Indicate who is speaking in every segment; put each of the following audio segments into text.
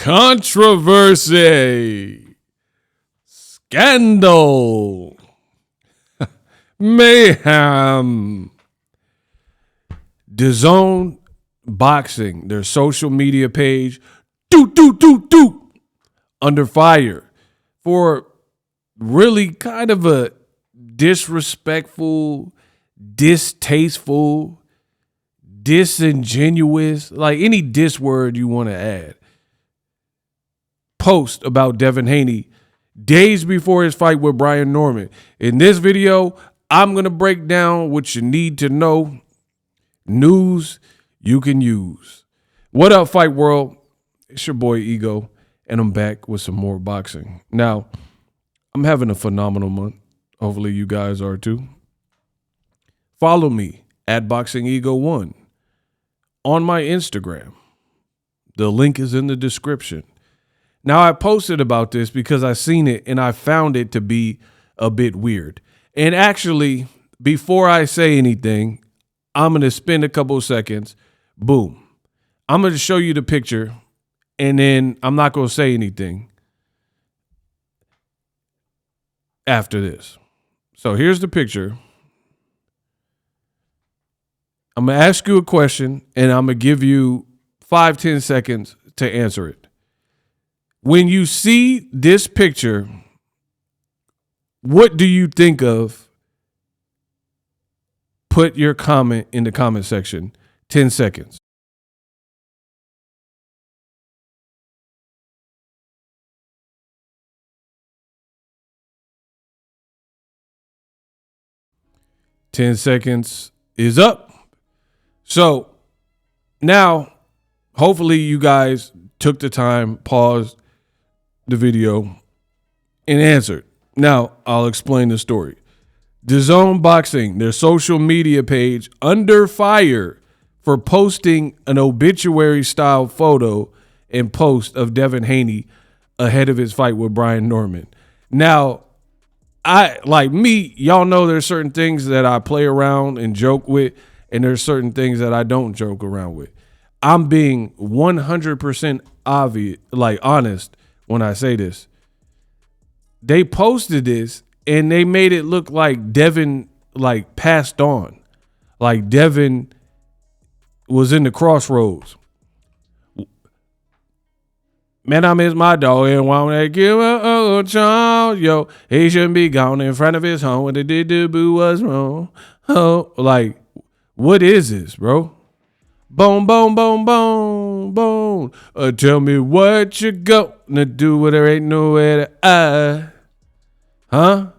Speaker 1: Controversy, scandal, mayhem. DAZN Boixng, their social media page, under fire for really kind of a disrespectful, distasteful, disingenuous, like any diss word you want to add, post about DEvin Haney days before his fight with Brian Norman. In this video, I'm going to break down what you need to know, news you can use. What up, Fight World? It's your boy Ego, and I'm back with some more boxing. Now, I'm having a phenomenal month. Hopefully you guys are too. Follow me at BoxingEgo1 on my Instagram. The link is in the description. Now, I posted about this because I seen it and I found it to be a bit weird. And actually, before I say anything, I'm going to spend a couple of seconds. Boom. I'm going to show you the picture, and then I'm not going to say anything after this. So here's the picture. I'm going to ask you a question, and I'm going to give you 5-10 seconds to answer it. When you see this picture, what do you think of? Put your comment in the comment section. 10 seconds. Ten seconds is up. So now, hopefully you guys took the time, paused the video, and answered. Now, I'll explain the story. DAZN Boixng, their social media page, under fire for posting an obituary-style photo and post of DEvin Haney ahead of his fight with Brian Norman. Now, y'all know there's certain things that I play around and joke with, and there's certain things that I don't joke around with. I'm being 100% honest when I say this. They posted this and they made it look like DEvin passed on, like DEvin was in the crossroads. Man, I miss my dog and want to give a child. Yo, he shouldn't be gone in front of his home. What they did to boo was wrong. Oh, like, what is this, bro? Boom, boom, boom, boom, boom. Tell me what you gonna do when there ain't nowhere to Huh?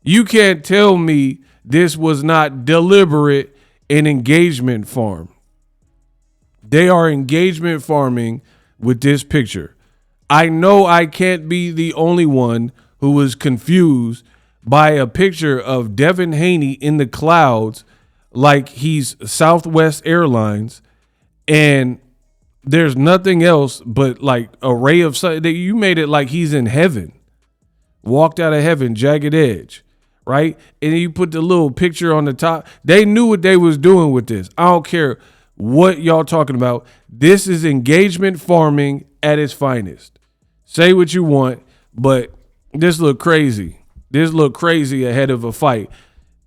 Speaker 1: You can't tell me this was not deliberate and engagement farm. They are engagement farming with this picture. I know I can't be the only one who was confused by a picture of DEvin Haney in the clouds like he's Southwest Airlines, and there's nothing else but like a ray of sun. You made it like he's in heaven, walked out of heaven, jagged edge, right? And then you put the little picture on the top. They knew what they was doing with this. I don't care what y'all talking about. This is engagement farming at its finest. Say what you want, but this look crazy. This look crazy ahead of a fight.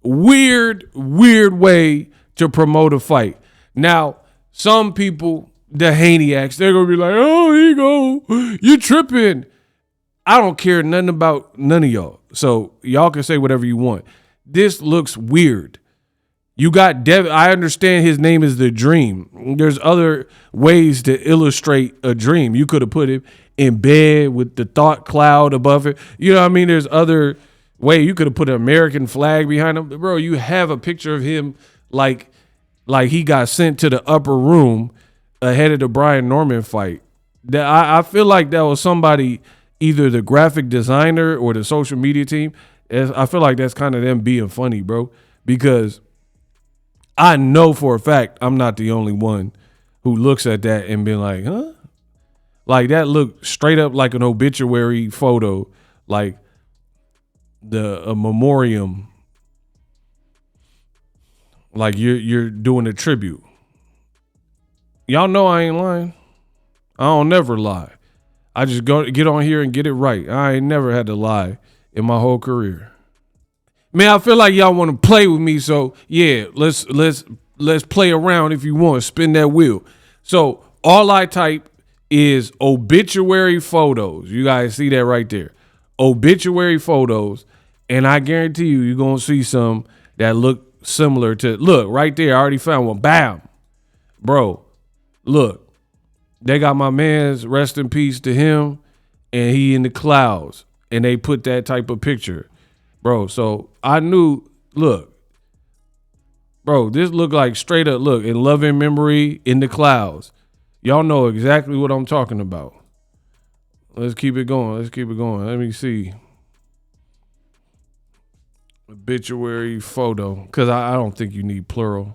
Speaker 1: Weird way to promote a fight. Now, some people, the Haneyacks, they're going to be like, oh, here you go. You tripping. I don't care nothing about none of y'all. So y'all can say whatever you want. This looks weird. You got DEvin. I understand his name is the Dream. There's other ways to illustrate a dream. You could have put him in bed with the thought cloud above it. You know what I mean? There's other way. You could have put an American flag behind him. Bro, you have a picture of him like he got sent to the upper room ahead of the Brian Norman fight. I feel like that was somebody, either the graphic designer or the social media team. I feel like that's kind of them being funny, bro, because I know for a fact I'm not the only one who looks at that and been like, huh? Like that looked straight up like an obituary photo, like a memoriam, like you're doing a tribute. Y'all know I ain't lying. I don't never lie. I just get on here and get it right. I ain't never had to lie in my whole career. Man, I feel like y'all want to play with me, so yeah, let's play around if you want. Spin that wheel. So all I type is obituary photos. You guys see that right there. Obituary photos. And I guarantee you're going to see some that look similar to, look, right there. I already found one. Bam. Bro, look. They got my man's, rest in peace to him, and he in the clouds. And they put that type of picture. Bro, so I knew, look. Bro, this looked like straight up, look, in loving memory in the clouds. Y'all know exactly what I'm talking about. Let's keep it going. Let me see. Obituary photo. Because I don't think you need plural.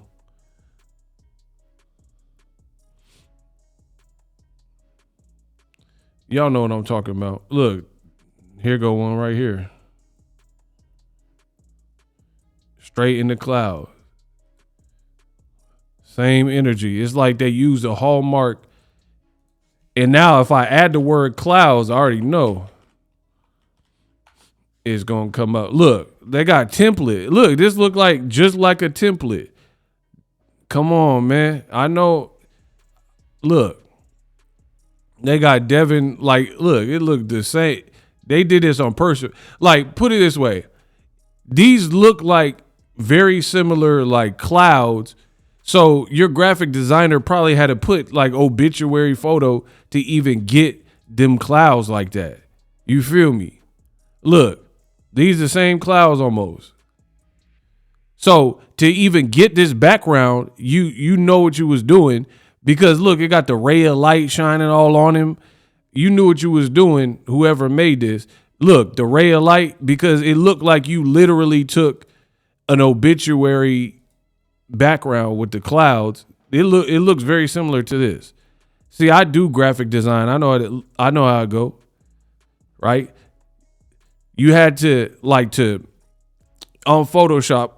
Speaker 1: Y'all know what I'm talking about. Look, here go one right here. Straight in the cloud. Same energy. It's like they use a hallmark. And now if I add the word clouds, I already know it's going to come up. Look, they got template. Look, this look like just like a template. Come on, man. I know. Look. They got DEvin, like, look, it looked the same. They did this on purpose. Like, put it this way. These look like very similar, like, clouds. So your graphic designer probably had to put, like, obituary photo to even get them clouds like that. You feel me? Look, these the same clouds almost. So to even get this background, you know what you was doing. Because, look, it got the ray of light shining all on him. You knew what you was doing, whoever made this. Look, the ray of light, because it looked like you literally took an obituary background with the clouds. It looks very similar to this. See, I do graphic design. I know how it go, right? You had to, on Photoshop,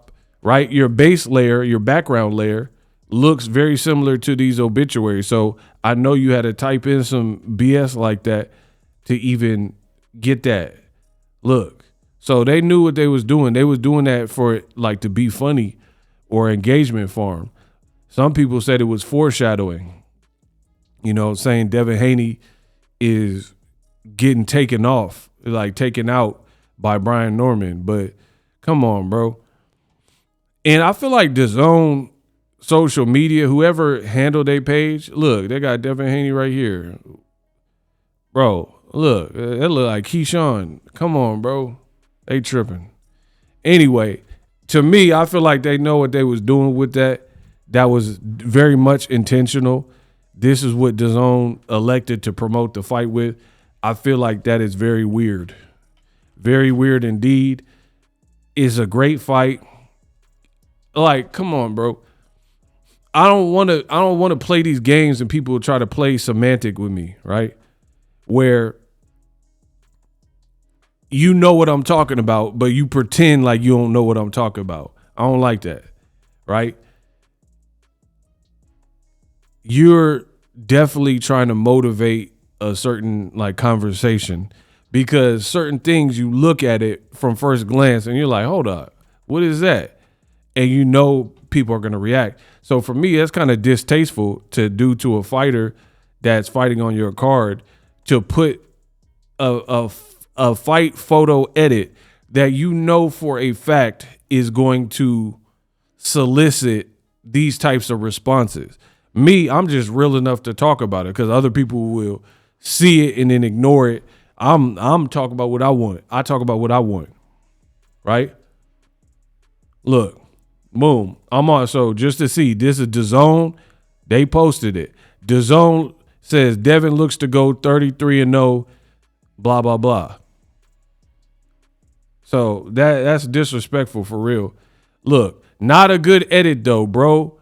Speaker 1: right, your base layer, your background layer, looks very similar to these obituaries. So I know you had to type in some BS like that to even get that. Look. So they knew what they was doing. They was doing that for like to be funny or engagement for them. Some people said it was foreshadowing. You know, saying DEvin Haney is getting taken off, like taken out by Brian Norman. But come on, bro. And I feel like DAZN social media, whoever handled their page, look, they got DEvin Haney right here. Bro, look, that look like Keyshawn. Come on, bro. They tripping. Anyway, to me, I feel like they know what they was doing with that. That was very much intentional. This is what DAZN elected to promote the fight with. I feel like that is very weird. Very weird indeed. It's a great fight. Like, come on, bro. I don't want to play these games and people try to play semantic with me, right? Where you know what I'm talking about, but you pretend like you don't know what I'm talking about. I don't like that, right? You're definitely trying to motivate a certain like conversation because certain things you look at it from first glance and you're like, hold up, what is that? And you know people are going to react. So for me, that's kind of distasteful to do to a fighter that's fighting on your card to put a fight photo edit that you know for a fact is going to solicit these types of responses. Me, I'm just real enough to talk about it because other people will see it and then ignore it. I'm talking about what I want. I talk about what I want, right? Look, boom. I'm on. So just to see, this is DAZN. They posted it. DAZN says DEvin looks to go 33-0, blah, blah, blah. So that's disrespectful for real. Look, not a good edit though, bro.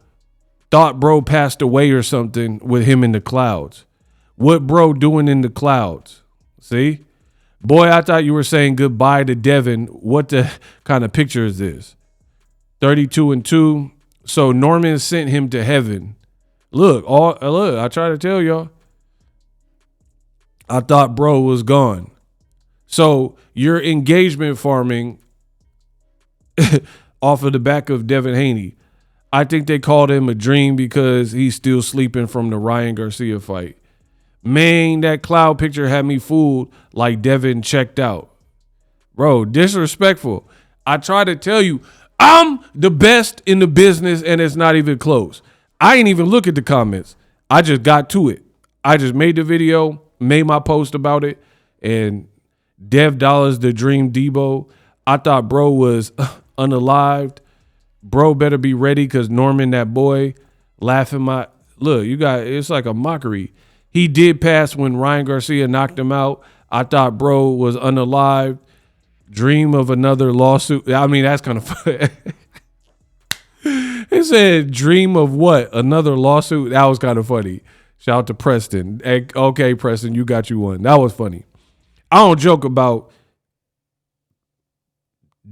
Speaker 1: Thought bro passed away or something with him in the clouds. What bro doing in the clouds? See? Boy, I thought you were saying goodbye to DEvin. What the kind of picture is this? 32-2. So Norman sent him to heaven. Look, I try to tell y'all. I thought bro was gone. So your engagement farming off of the back of DEvin Haney. I think they called him a dream because he's still sleeping from the Ryan Garcia fight. Man, that cloud picture had me fooled like DEvin checked out. Bro, disrespectful. I try to tell you, I'm the best in the business and it's not even close. I ain't even look at the comments. I just got to it. I just made the video, made my post about it, and Dev Dollars the Dream Debo. I thought bro was unalived. Bro better be ready because Norman, that boy, laughing my look, you got it's like a mockery. He did pass when Ryan Garcia knocked him out. I thought bro was unalived. Dream of another lawsuit. I mean, that's kind of funny. It said dream of what? Another lawsuit? That was kind of funny. Shout out to Preston. Hey, okay, Preston, you got you one. That was funny. I don't joke about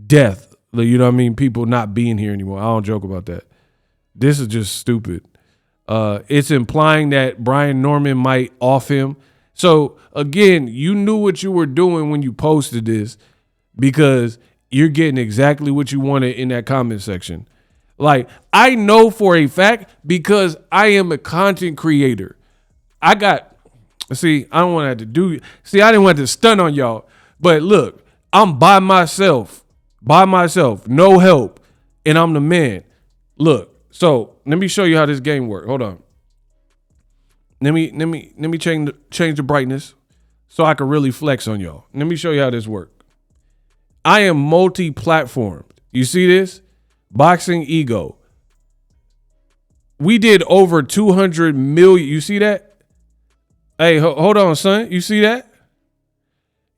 Speaker 1: death. You know what I mean? People not being here anymore. I don't joke about that. This is just stupid. It's implying that Brian Norman might off him. So, again, you knew what you were doing when you posted this because you're getting exactly what you wanted in that comment section. Like, I know for a fact because I am a content creator. I don't want to have to do. See, I didn't want to stun on y'all. But look, I'm by myself, no help, and I'm the man. Look, so let me show you how this game works. Hold on. Let me change the brightness so I can really flex on y'all. Let me show you how this works. I am multi-platformed. You see this? Boxing Ego. We did over 200 million. You see that? Hey, hold on, son. You see that?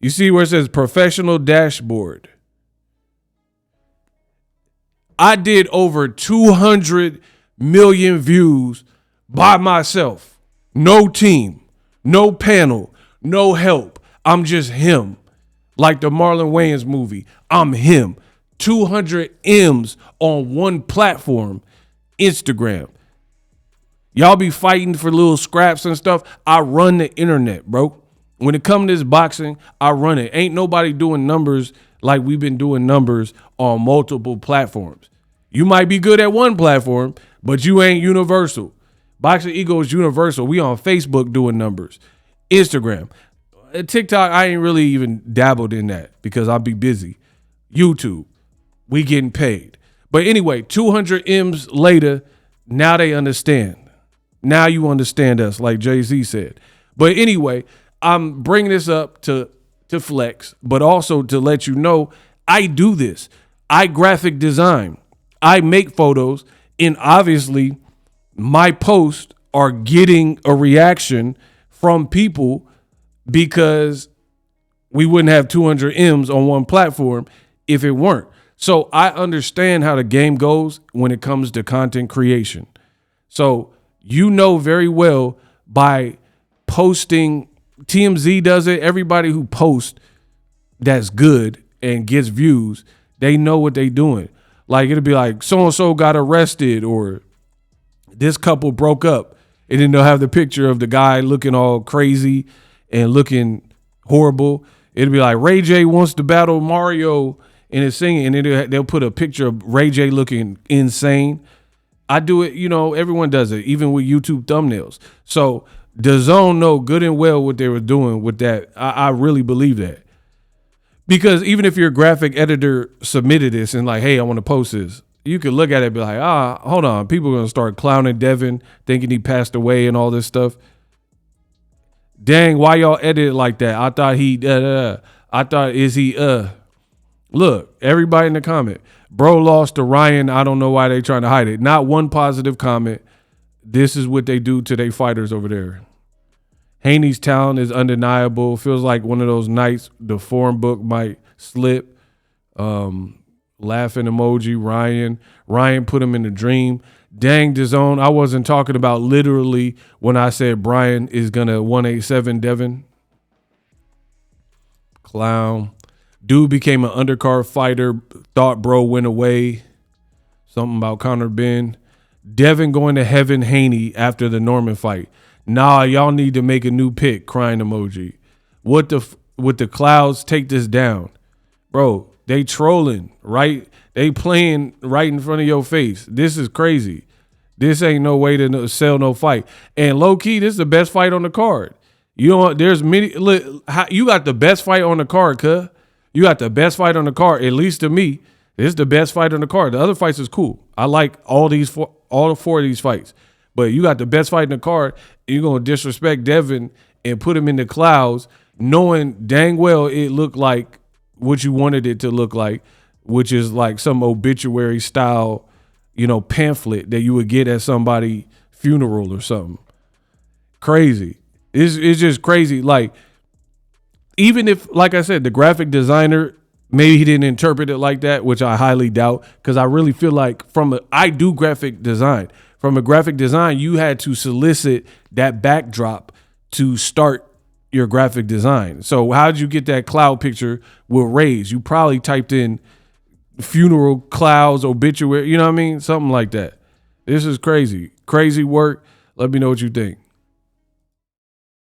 Speaker 1: You see where it says professional dashboard? I did over 200 million views by myself. No team, no panel, no help. I'm just him. Like the Marlon Wayans movie. I'm him. 200 M's on one platform, Instagram. Y'all be fighting for little scraps and stuff. I run the internet, bro. When it comes to this boxing, I run it. Ain't nobody doing numbers like we've been doing numbers on multiple platforms. You might be good at one platform, but you ain't universal. Boxing Ego is universal. We on Facebook doing numbers. Instagram. TikTok, I ain't really even dabbled in that because I'll be busy. YouTube, we getting paid. But anyway, 200 M's later, now they understand. Now you understand us, like Jay-Z said. But anyway, I'm bringing this up to flex, but also to let you know I do this. I graphic design. I make photos, and obviously my posts are getting a reaction from people because we wouldn't have 200 M's on one platform if it weren't. So I understand how the game goes when it comes to content creation. So you know very well by posting, TMZ does it, everybody who posts that's good and gets views, they know what they doing. Like it'll be like so-and-so got arrested or this couple broke up, and then they'll have the picture of the guy looking all crazy and looking horrible. It'll be like Ray J wants to battle Mario and is singing, and then they'll put a picture of Ray J looking insane. I do it, everyone does it, even with YouTube thumbnails. So DAZN know good and well what they were doing with that. I really believe that. Because even if your graphic editor submitted this and like, hey, I want to post this, you could look at it and be like, hold on. People are going to start clowning DEvin, thinking he passed away and all this stuff. Dang, why y'all edit it like that? I thought Look, everybody in the comment. Bro lost to Ryan. I don't know why they trying to hide it. Not one positive comment. This is what they do to their fighters over there. Haney's talent is undeniable. Feels like one of those nights the form book might slip. Laughing emoji, Ryan put him in a dream. Dang, DAZN, I wasn't talking about literally when I said Brian is going to 187 DEvin. Clown. Dude became an undercard fighter. Thought bro went away. Something about Conor Ben. DEvin going to DEvin Haney after the Norman fight. Nah, y'all need to make a new pick. Crying emoji. Would the clouds take this down? Bro, they trolling, right? They playing right in front of your face. This is crazy. This ain't no way to sell no fight. And low key, this is the best fight on the card. You know, there's many. Look, you got the best fight on the card, cuz. You got the best fight on the card, at least to me. This is the best fight on the card. The other fights is cool. I like all four of these fights. But you got the best fight in the card, and you're gonna disrespect DEvin and put him in the clouds, knowing dang well it looked like what you wanted it to look like, which is like some obituary style, pamphlet that you would get at somebody's funeral or something. Crazy. It's just crazy. Like, even if, like I said, the graphic designer, maybe he didn't interpret it like that, which I highly doubt, because I really feel like I do graphic design. From a graphic design, you had to solicit that backdrop to start your graphic design. So how'd you get that cloud picture with rays? You probably typed in funeral clouds, obituary, you know what I mean? Something like that. This is crazy. Crazy work. Let me know what you think.